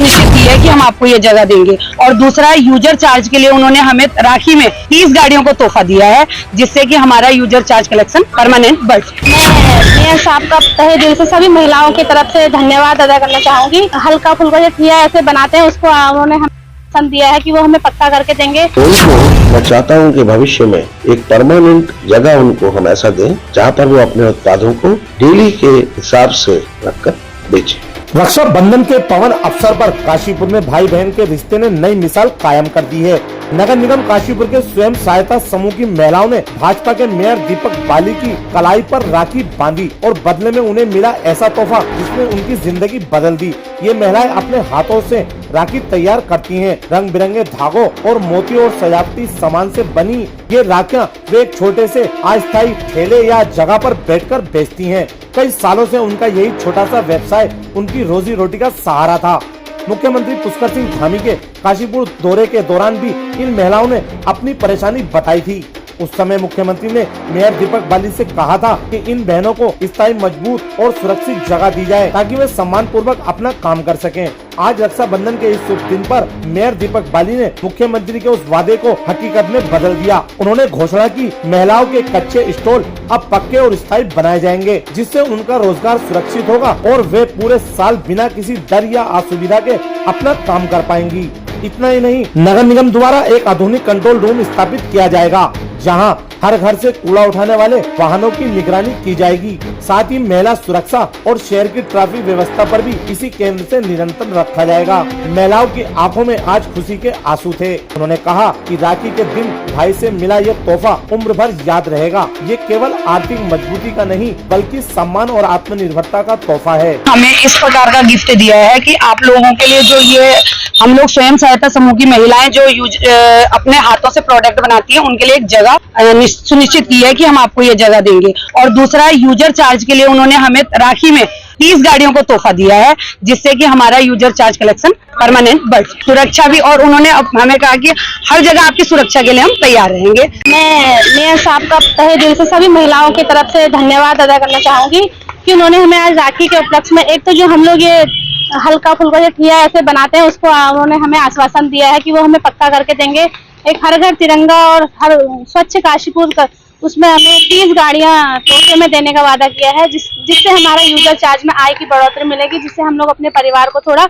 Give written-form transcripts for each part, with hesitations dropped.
सुनिश्चित की है कि हम आपको ये जगह देंगे। और दूसरा, यूजर चार्ज के लिए उन्होंने हमें राखी में 30 गाड़ियों को तोहफा दिया है, जिससे कि हमारा यूजर चार्ज कलेक्शन परमानेंट बढ़। मैं मेयर साहब का तहे दिल से सभी महिलाओं की तरफ से धन्यवाद अदा करना चाहूंगी। हल्का फुल्का जो ठिया ऐसे बनाते हैं उसको उन्होंने हमें दिया है कि वो हमें पक्का करके देंगे। उनको मैं चाहता हूं कि भविष्य में एक परमानेंट जगह उनको हम ऐसा दें जहां पर वो अपने उत्पादों को डेली के हिसाब से रखकर बेचें। रक्षाबंधन के पवन अवसर पर काशीपुर में भाई बहन के रिश्ते ने नई मिसाल कायम कर दी है। नगर निगम काशीपुर के स्वयं सहायता समूह की महिलाओं ने भाजपा के मेयर दीपक बाली की कलाई पर राखी बांधी और बदले में उन्हें मिला ऐसा तोहफा जिसने उनकी जिंदगी बदल दी। ये महिलाएं अपने हाथों से राखी तैयार करती हैं। रंग बिरंगे धागों और मोती और सजावटी सामान से बनी ये राखियां वे एक छोटे से अस्थायी ठेले या जगह पर बैठकर बेचती हैं। कई सालों से उनका यही छोटा सा व्यवसाय उनकी रोजी रोटी का सहारा था। मुख्यमंत्री पुष्कर सिंह धामी के काशीपुर दौरे के दौरान भी इन महिलाओं ने अपनी परेशानी बताई थी। उस समय मुख्यमंत्री ने मेयर दीपक बाली से कहा था कि इन बहनों को स्थायी मजबूत और सुरक्षित जगह दी जाए ताकि वे सम्मान पूर्वक अपना काम कर सकें। आज रक्षाबंधन के इस शुभ दिन पर मेयर दीपक बाली ने मुख्यमंत्री के उस वादे को हकीकत में बदल दिया। उन्होंने घोषणा की महिलाओं के कच्चे स्टॉल अब पक्के और स्थायी बनाए जाएंगे, जिससे उनका रोजगार सुरक्षित होगा और वे पूरे साल बिना किसी डर या असुविधा के अपना काम कर पाएंगी। इतना ही नहीं, नगर निगम द्वारा एक आधुनिक कंट्रोल रूम स्थापित किया जाएगा जहां हर घर से कूड़ा उठाने वाले वाहनों की निगरानी की जाएगी। साथ ही महिला सुरक्षा और शहर की ट्रैफिक व्यवस्था पर भी इसी केंद्र से निरंतर रखा जाएगा। महिलाओं की आंखों में आज खुशी के आंसू थे। उन्होंने कहा कि राखी के दिन भाई से मिला ये तोहफा उम्र भर याद रहेगा। ये केवल आर्थिक मजबूती का नहीं बल्कि सम्मान और आत्मनिर्भरता का तोहफा है। हमें इस प्रकार का गिफ्ट दिया है कि आप लोगों के लिए जो ये हम लोग स्वयं सहायता समूह की महिलाएं जो अपने हाथों से प्रोडक्ट बनाती हैं उनके लिए एक जगह सुनिश्चित की है कि हम आपको ये जगह देंगे। और दूसरा, यूजर चार्ज के लिए उन्होंने हमें राखी में 30 गाड़ियों को तोहफा दिया है, जिससे कि हमारा यूजर चार्ज कलेक्शन परमानेंट बढ़। सुरक्षा भी, और उन्होंने हमें कहा कि हर जगह आपकी सुरक्षा के लिए हम तैयार रहेंगे। मैं मेयर साहब का तहे दिल से सभी महिलाओं की तरफ से धन्यवाद अदा करना चाहूंगी कि उन्होंने हमें आज राखी के उपलक्ष्य में एक तो जो हम लोग ये हल्का फुल्का जो ठिया ऐसे बनाते हैं उसको उन्होंने हमें आश्वासन दिया है कि वो हमें पक्का करके देंगे। एक हर घर तिरंगा और हर स्वच्छ काशीपुर का उसमें हमें 30 गाड़ियां तोहफे में देने का वादा किया है, जिससे हमारा यूजर चार्ज में आय की बढ़ोतरी मिलेगी, जिससे हम लोग अपने परिवार को थोड़ा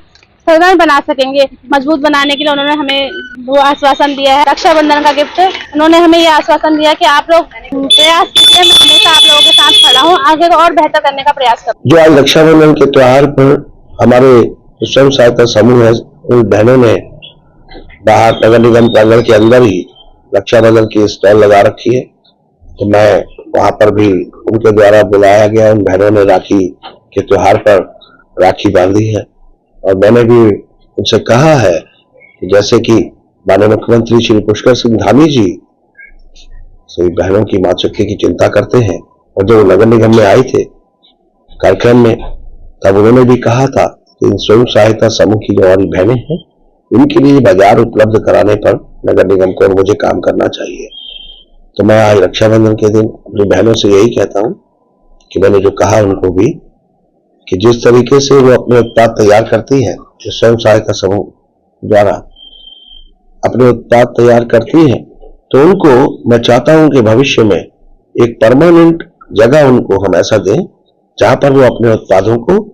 सरल बना सकेंगे। मजबूत बनाने के लिए उन्होंने हमें वो आश्वासन दिया है। रक्षाबंधन का गिफ्ट उन्होंने हमें ये आश्वासन दिया कि आप लोग प्रयास कीजिए, मैं हमेशा आप लोगों के साथ खड़ा हूँ, आगे और बेहतर करने का प्रयास करूँ। जो आज रक्षाबंधन के त्योहार पर हमारे स्वयं सहायता समूह है उन बहनों ने बाहर नगर निगम प्रांगण के अंदर ही रक्षाबंधन की स्टॉल लगा रखी है, तो मैं वहां पर भी उनके द्वारा बुलाया गया। उन बहनों ने राखी के त्योहार पर राखी बांधी है और मैंने भी उनसे कहा है कि जैसे कि माननीय मुख्यमंत्री श्री पुष्कर सिंह धामी जी सभी बहनों की मातृत्व की चिंता करते हैं, और जब नगर निगम में आए थे कार्यक्रम में तब उन्होंने भी कहा था कि इन स्वयं सहायता समूह की जो हमारी बहनें हैं इनके लिए बाजार उपलब्ध कराने पर नगर निगम को और मुझे काम करना चाहिए। तो मैं आज रक्षाबंधन के दिन अपनी बहनों से यही कहता हूं कि मैंने जो कहा उनको भी कि जिस तरीके से वो अपने उत्पाद तैयार करती हैं, जो स्वयं सहायता समूह द्वारा अपने उत्पाद तैयार करती हैं, तो उनको मैं चाहता हूं कि भविष्य में एक परमानेंट जगह उनको हम ऐसा दें जहां पर वो अपने उत्पादों को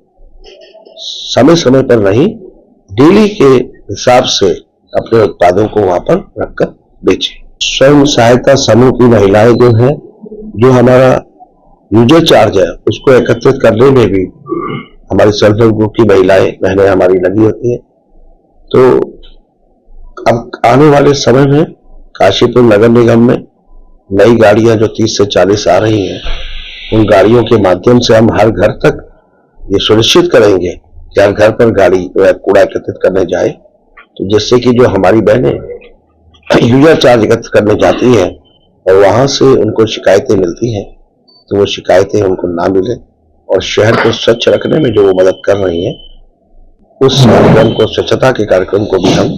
समय समय पर नहीं डेली के हिसाब से अपने उत्पादों को वहां पर रखकर बेचें। स्वयं सहायता समूह की महिलाएं जो है, जो हमारा यूजर चार्ज है उसको एकत्रित करने में भी हमारी सेल्फ हेल्प ग्रुप की महिलाएं बहनें हमारी लगी होती है। तो अब आने वाले समय में काशीपुर नगर निगम में नई गाड़ियां जो 30 से 40 आ रही हैं, उन गाड़ियों के माध्यम से हम हर घर तक ये सुनिश्चित करेंगे कि हर घर पर गाड़ी कूड़ा एकत्रित करने जाए, तो जिससे कि जो हमारी बहनें यूजर चार्ज एकत्र करने जाती हैं और वहां से उनको शिकायतें मिलती हैं, तो वो शिकायतें उनको ना मिले और शहर को स्वच्छ रखने में जो वो मदद कर रही हैं, उस कार्यक्रम को, स्वच्छता के कार्यक्रम को भी हम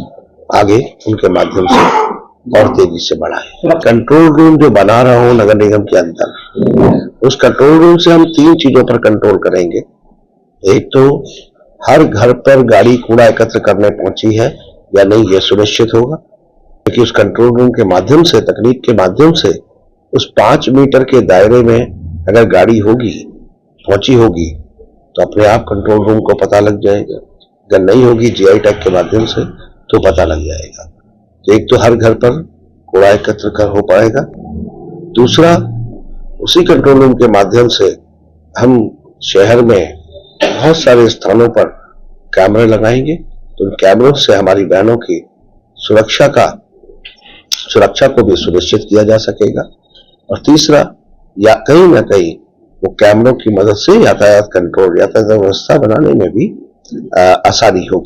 आगे उनके माध्यम से और तेजी से बढ़ाएं। कंट्रोल रूम जो बना रहा हूं नगर निगम के अंदर, उस कंट्रोल रूम से हम 3 चीजों पर कंट्रोल करेंगे। एक तो हर घर पर गाड़ी कूड़ा एकत्र करने पहुंची है या नहीं, यह सुनिश्चित होगा। क्योंकि उस कंट्रोल रूम के माध्यम से, तकनीक के माध्यम से उस 5 मीटर के दायरे में अगर गाड़ी होगी, पहुंची होगी, तो अपने आप कंट्रोल रूम को पता लग जाएगा। अगर नहीं होगी जीआई टैग के माध्यम से तो पता लग जाएगा। तो एक तो हर घर पर कूड़ा एकत्र कर हो पाएगा, दूसरा उसी कंट्रोल रूम के माध्यम से हम शहर में बहुत सारे स्थानों पर कैमरे लगाएंगे, तो उन कैमरों से हमारी बहनों की सुरक्षा को भी सुनिश्चित किया जा सकेगा। और तीसरा, या कहीं ना कहीं वो कैमरों की मदद से यातायात कंट्रोल, यातायात व्यवस्था बनाने में भी आसानी होगी।